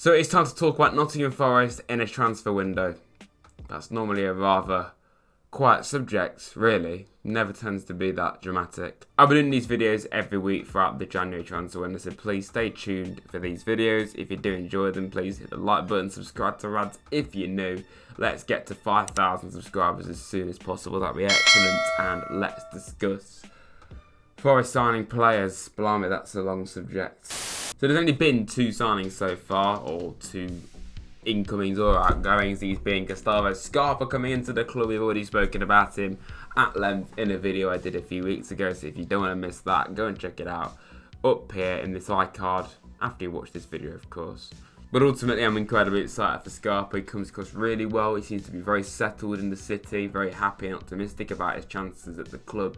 So it's time to talk about Nottingham Forest in a transfer window. That's normally a rather quiet subject, really. Never tends to be that dramatic. I've been doing these videos every week throughout the January transfer window, so please stay tuned for these videos. If you do enjoy them, please hit the like button, subscribe to Rads if you're new. Let's get to 5,000 subscribers as soon as possible. That'd be excellent. And let's discuss Forest signing players. Blimey, that's a long subject. So there's only been 2 signings so far, or 2 incomings or outgoings, these being Gustavo Scarpa coming into the club. We've already spoken about him at length in a video I did a few weeks ago, so if you don't want to miss that, go and check it out up here in this iCard after you watch this video, of course. But ultimately, I'm incredibly excited for Scarpa. He comes across really well. He seems to be very settled in the city, very happy and optimistic about his chances at the club,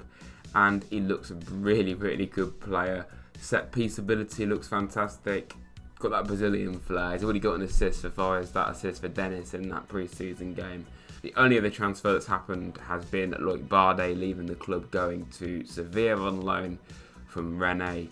and he looks a really, really good player. Set piece ability looks fantastic. Got that Brazilian flair. He's already got an assist for Forest, that assist for Dennis in that pre-season game. The only other transfer that's happened has been Loic Bardet leaving the club, going to Sevilla on loan from Rennes.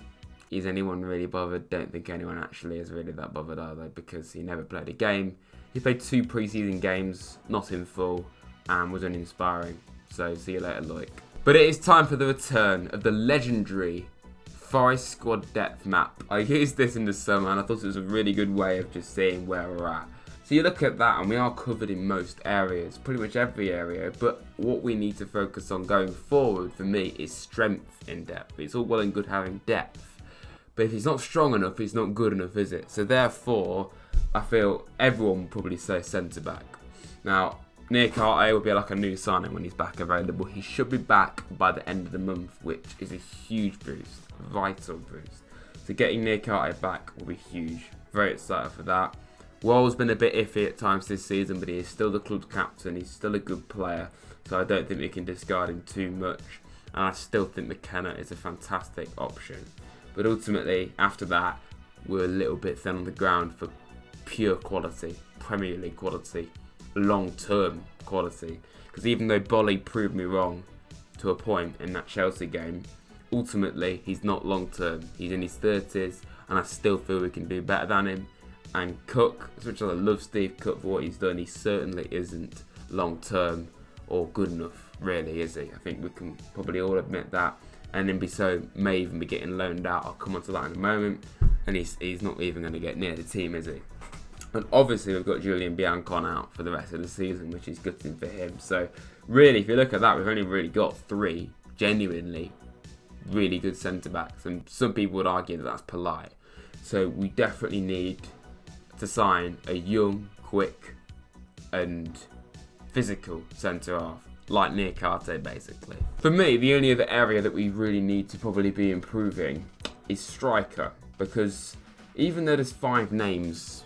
Is anyone really bothered? Don't think anyone actually is really that bothered, are they? Because he never played a game. He played 2 pre-season games, not in full, and was uninspiring. So see you later, Loic. But it is time for the return of the legendary Forest squad depth map. I used this in the summer and I thought it was a really good way of just seeing where we're at. So you look at that and we are covered in most areas, pretty much every area, but what we need to focus on going forward for me is strength in depth. It's all well and good having depth, but if he's not strong enough, he's not good enough, is it? So therefore, I feel everyone will probably say centre back. Now, Niakate will be like a new signing when he's back available. He should be back by the end of the month, which is a huge boost, vital boost. So getting Niakate back will be huge. Very excited for that. Wall's been a bit iffy at times this season, but he is still the club's captain. He's still a good player, so I don't think we can discard him too much. And I still think McKenna is a fantastic option. But ultimately, after that, we're a little bit thin on the ground for pure quality, Premier League quality, long-term quality. Because even though Bolly proved me wrong to a point in that Chelsea game, ultimately he's not long-term. He's in his 30s and I still feel we can do better than him. And Cook, as much as I love Steve Cook for what he's done, he certainly isn't long-term or good enough, really, is he? I think we can probably all admit that. And Mbiso may even be getting loaned out. I'll come on to that in a moment. And he's not even going to get near the team, is he? And obviously we've got Julian Biancon out for the rest of the season, which is good thing for him. So really, if you look at that, we've only really got 3 genuinely really good centre-backs. And some people would argue that that's polite. So we definitely need to sign a young, quick and physical centre-half, like Niakate basically. For me, the only other area that we really need to probably be improving is striker. Because even though there's 5 names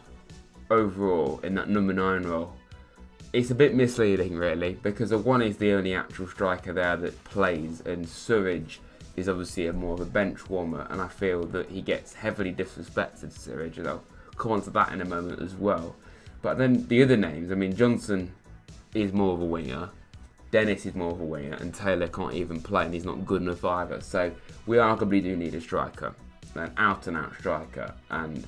overall in that number 9 role, it's a bit misleading really, because one is the only actual striker there that plays, and Surridge is obviously more of a bench warmer, and I feel that he gets heavily disrespected, Surridge, and I'll come on to that in a moment as well. But then the other names, I mean, Johnson is more of a winger, Dennis is more of a winger, and Taylor can't even play and he's not good enough either. So we arguably do need a striker, an out and out striker, and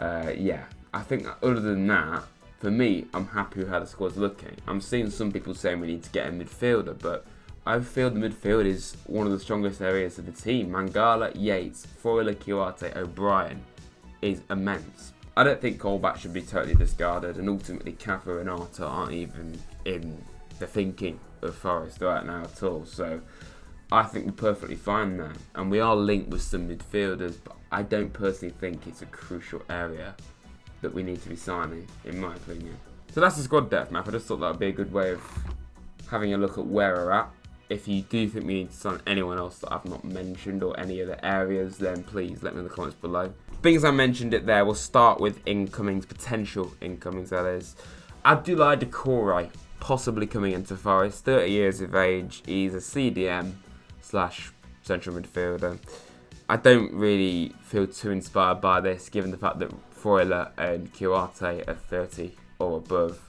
yeah, I think other than that, for me, I'm happy with how the squad's looking. I'm seeing some people saying we need to get a midfielder, but I feel the midfield is one of the strongest areas of the team. Mangala, Yates, Freuler, Kiwate, O'Brien is immense. I don't think Colback should be totally discarded, and ultimately Kafa and Arta aren't even in the thinking of Forest right now at all. So I think we're perfectly fine there. And we are linked with some midfielders, but I don't personally think it's a crucial area that we need to be signing, in my opinion. So that's the squad depth map. I just thought that would be a good way of having a look at where we're at. If you do think we need to sign anyone else that I've not mentioned or any other areas, then please let me know in the comments below. Being as I mentioned it there, we'll start with incomings, potential incomings that is. Abdoulaye Doucouré, possibly coming into Forest, 30 years of age. He's a CDM / central midfielder. I don't really feel too inspired by this, given the fact that Freuler and Kiwate are 30 or above.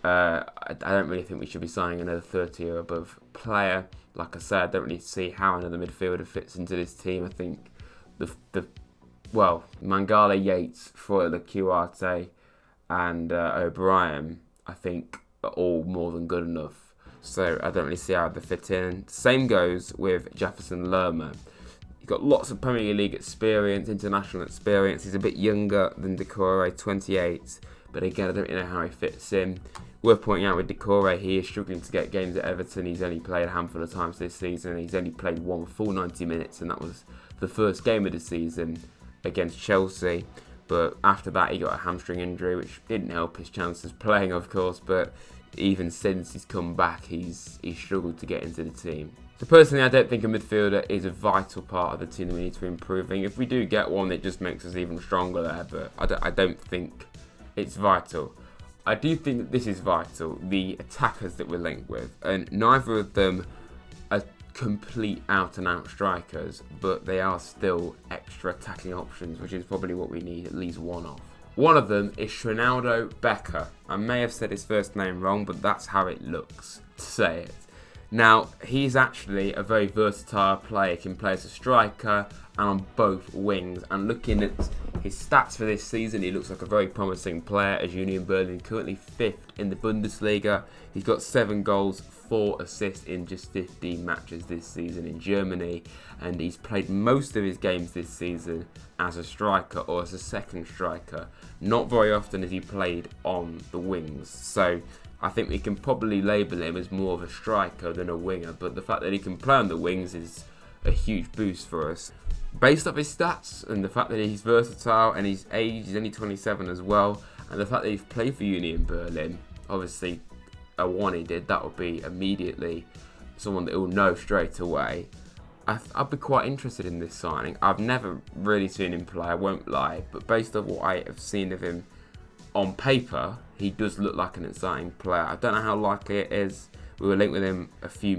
I don't really think we should be signing another 30 or above player. Like I said, I don't really see how another midfielder fits into this team. I think the well, Mangala, Yates, Freuler, Duarte and O'Brien, I think, are all more than good enough. So I don't really see how they fit in. Same goes with Jefferson Lerma. He's got lots of Premier League experience, international experience. He's a bit younger than Decore, 28. But again, I don't really know how he fits in. Worth pointing out with Decore, he is struggling to get games at Everton. He's only played a handful of times this season. He's only played one full 90 minutes, and that was the first game of the season against Chelsea. But after that, he got a hamstring injury, which didn't help his chances playing, of course. But even since he's come back, he's struggled to get into the team. So personally, I don't think a midfielder is a vital part of the team that we need to be improving. If we do get one, it just makes us even stronger there. But I don't think it's vital. I do think that this is vital, the attackers that we're linked with. And neither of them are complete out-and-out strikers, but they are still extra attacking options, which is probably what we need at least one of. One of them is Ronaldo Becker. I may have said his first name wrong, but that's how it looks to say it. Now, he's actually a very versatile player. He can play as a striker and on both wings. And looking at his stats for this season, he looks like a very promising player as Union Berlin, currently 5th in the Bundesliga. He's got 7 goals, 4 assists in just 15 matches this season in Germany. And he's played most of his games this season as a striker or as a second striker. Not very often has he played on the wings. So I think we can probably label him as more of a striker than a winger, but the fact that he can play on the wings is a huge boost for us. Based off his stats and the fact that he's versatile and his age, he's only 27 as well, and the fact that he's played for Union Berlin, obviously a one he did, that would be immediately someone that he'll know straight away. I'd be quite interested in this signing. I've never really seen him play, I won't lie, but based on what I have seen of him on paper, he does look like an exciting player. I don't know how likely it is. We were linked with him a few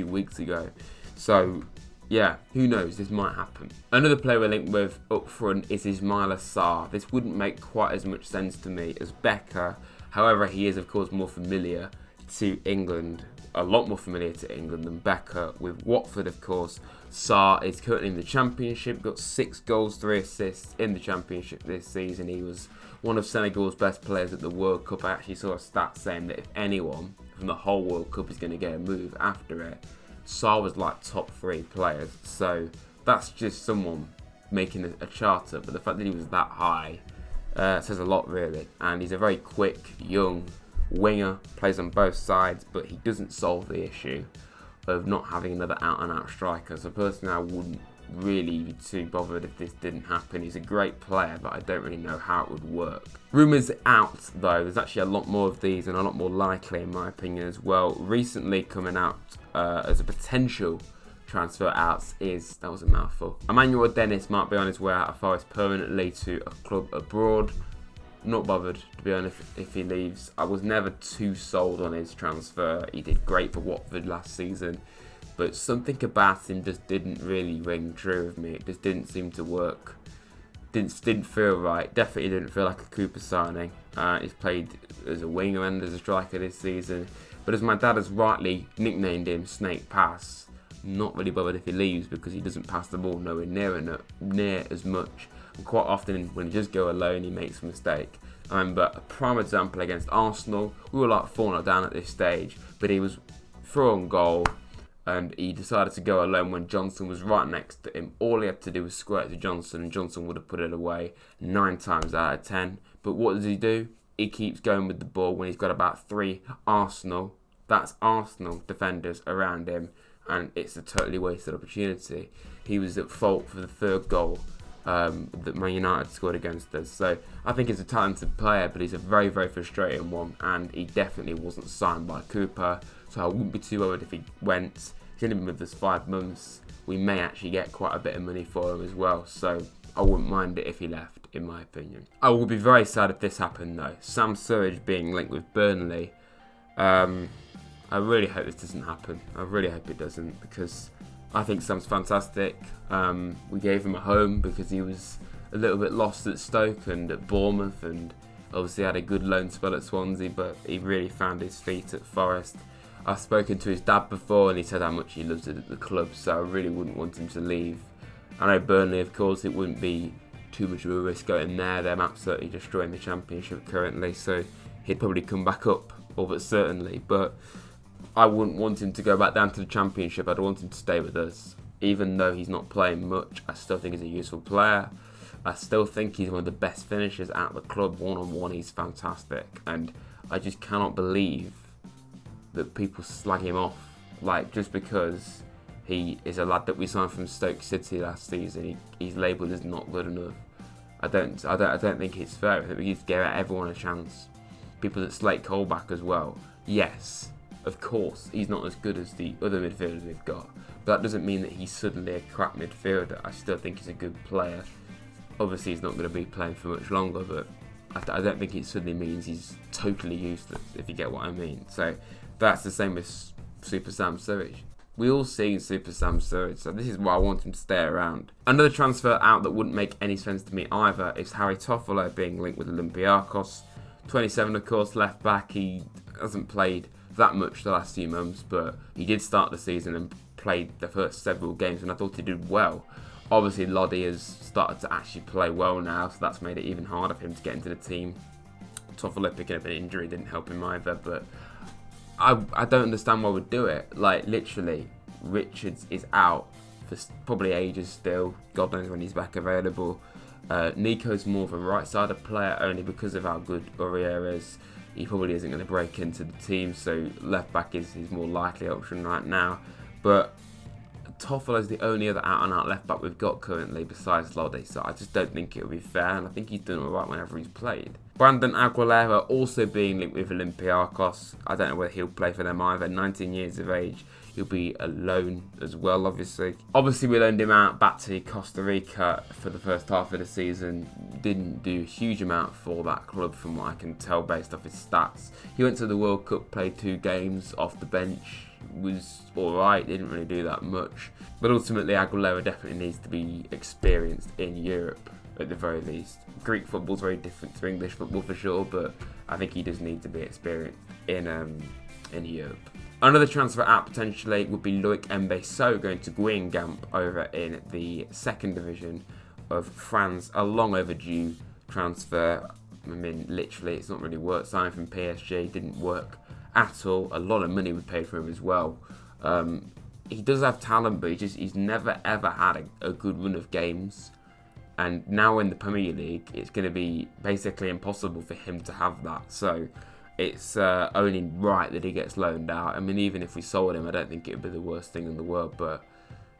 weeks ago. So, yeah, who knows? This might happen. Another player we're linked with up front is Ismaila Sarr. This wouldn't make quite as much sense to me as Becker. However, he is, of course, more familiar to England. A lot more familiar to England than Becker with Watford, of course. Sarr is currently in the Championship, got 6 goals, 3 assists in the Championship this season. He was one of Senegal's best players at the World Cup. I actually saw a stat saying that if anyone from the whole World Cup is going to get a move after it, Sarr was like top 3 players. So that's just someone making a charter, but the fact that he was that high says a lot, really. And he's a very quick, young winger, plays on both sides, but he doesn't solve the issue of not having another out-and-out striker. So personally, I wouldn't really be too bothered if this didn't happen. He's a great player, but I don't really know how it would work. Rumours out, though. There's actually a lot more of these and a lot more likely, in my opinion, as well. Recently coming out as a potential transfer out is, that was a mouthful, Emmanuel Dennis might be on his way out of Forest permanently to a club abroad. Not bothered, to be honest, if he leaves. I was never too sold on his transfer. He did great for Watford last season, but something about him just didn't really ring true with me. It just didn't seem to work. Didn't feel right. Definitely didn't feel like a Cooper signing. He's played as a winger and as a striker this season, but as my dad has rightly nicknamed him, Snake Pass, not really bothered if he leaves because he doesn't pass the ball nowhere near as much. And quite often when he does go alone, he makes a mistake. I remember a prime example against Arsenal. We were like 4-0 down at this stage, but he was through on goal and he decided to go alone when Johnson was right next to him. All he had to do was squirt to Johnson and Johnson would have put it away 9 times out of 10. But what does he do? He keeps going with the ball when he's got about 3 Arsenal defenders around him, and it's a totally wasted opportunity. He was at fault for the 3rd goal that Man United scored against us. So I think he's a talented player, but he's a very, very frustrating one, and he definitely wasn't signed by Cooper, so I wouldn't be too worried if he went. He's only been with us 5 months. We may actually get quite a bit of money for him as well, so I wouldn't mind it if he left, in my opinion. I will be very sad if this happened, though. Sam Surridge being linked with Burnley. I really hope this doesn't happen. I really hope it doesn't, because I think Sam's fantastic. We gave him a home because he was a little bit lost at Stoke and at Bournemouth, and obviously had a good loan spell at Swansea, but he really found his feet at Forest. I've spoken to his dad before and he said how much he loves it at the club, so I really wouldn't want him to leave. I know Burnley, of course, it wouldn't be too much of a risk going there. They're absolutely destroying the Championship currently, so he'd probably come back up, all but certainly. But I wouldn't want him to go back down to the Championship. I'd want him to stay with us. Even though he's not playing much, I still think he's a useful player. I still think he's one of the best finishers at the club. One-on-one, he's fantastic. And I just cannot believe that people slag him off. Like, just because he is a lad that we signed from Stoke City last season, he's labelled as not good enough. I don't think it's fair. I think we need to give everyone a chance. People that slate Colback as well. Yes, of course, he's not as good as the other midfielders we've got. But that doesn't mean that he's suddenly a crap midfielder. I still think he's a good player. Obviously, he's not going to be playing for much longer, but I don't think it suddenly means he's totally useless, if you get what I mean. So that's the same as Super Sam Surridge. We all see Super Sam Surridge, so this is why I want him to stay around. Another transfer out that wouldn't make any sense to me either is Harry Toffolo being linked with Olympiacos. 27, of course, left back. He hasn't played that much the last few months, but he did start the season and played the first several games, and I thought he did well. Obviously, Lodi has started to actually play well now, so that's made it even harder for him to get into the team. Toffolo picking up an injury didn't help him either, but I don't understand why we'd do it. Like, literally, Richards is out for probably ages still. God knows when he's back available. Nico's more of a right-sided player only because of how good Aurier is. He probably isn't going to break into the team, so left-back is his more likely option right now. But Toffolo is the only other out-and-out left-back we've got currently besides Lodi, so I just don't think it would be fair, and I think he's done alright whenever he's played. Brandon Aguilera also being linked with Olympiacos. I don't know whether he'll play for them either. 19 years of age. He'll be a loan as well, obviously. Obviously, we loaned him out back to Costa Rica for the first half of the season. Didn't do a huge amount for that club from what I can tell based off his stats. He went to the World Cup, played 2 games off the bench. Was alright, didn't really do that much. But ultimately, Aguilera definitely needs to be experienced in Europe at the very least. Greek football's very different to English football for sure, but I think he does need to be experienced in Europe. Another transfer out potentially would be Loic Mbesso going to Guingamp over in the 2nd division of France. A long overdue transfer. I mean, literally, it's not really worked. Signing from PSG didn't work at all. A lot of money we paid for him as well. He does have talent, but he's never ever had a good run of games. And now in the Premier League, it's going to be basically impossible for him to have that. So it's only right that he gets loaned out. I mean, even if we sold him, I don't think it would be the worst thing in the world. But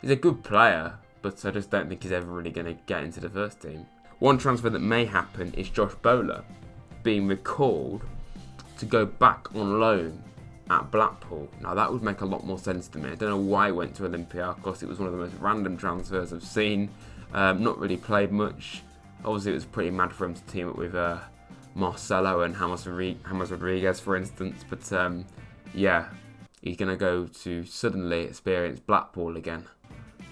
he's a good player, but I just don't think he's ever really going to get into the first team. One transfer that may happen is Josh Bowler being recalled to go back on loan at Blackpool. Now, that would make a lot more sense to me. I don't know why he went to Olympiacos. It was one of the most random transfers I've seen. Not really played much. Obviously, it was pretty mad for him to team up with Marcelo and James Rodriguez, for instance. But yeah, he's going to go to suddenly experience Blackpool again.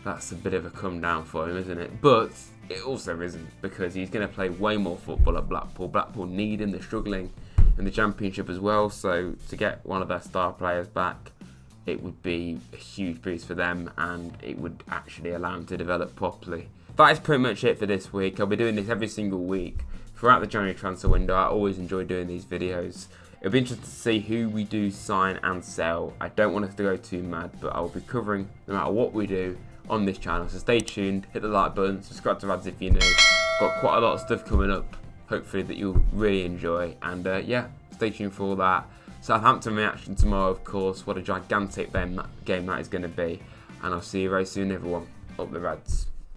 That's a bit of a come down for him, isn't it? But it also isn't, because he's going to play way more football at Blackpool. Blackpool need him. They're struggling in the Championship as well. So to get one of their star players back, it would be a huge boost for them, and it would actually allow them to develop properly. That is pretty much it for this week. I'll be doing this every single week throughout the January transfer window. I always enjoy doing these videos. It'll be interesting to see who we do sign and sell. I don't want us to go too mad, but I will be covering no matter what we do on this channel. So stay tuned, hit the like button, subscribe to Rads if you're new. Got quite a lot of stuff coming up, hopefully that you'll really enjoy. And yeah, stay tuned for all that. Southampton reaction tomorrow, of course. What a gigantic game that is going to be. And I'll see you very soon, everyone. Up the Rads.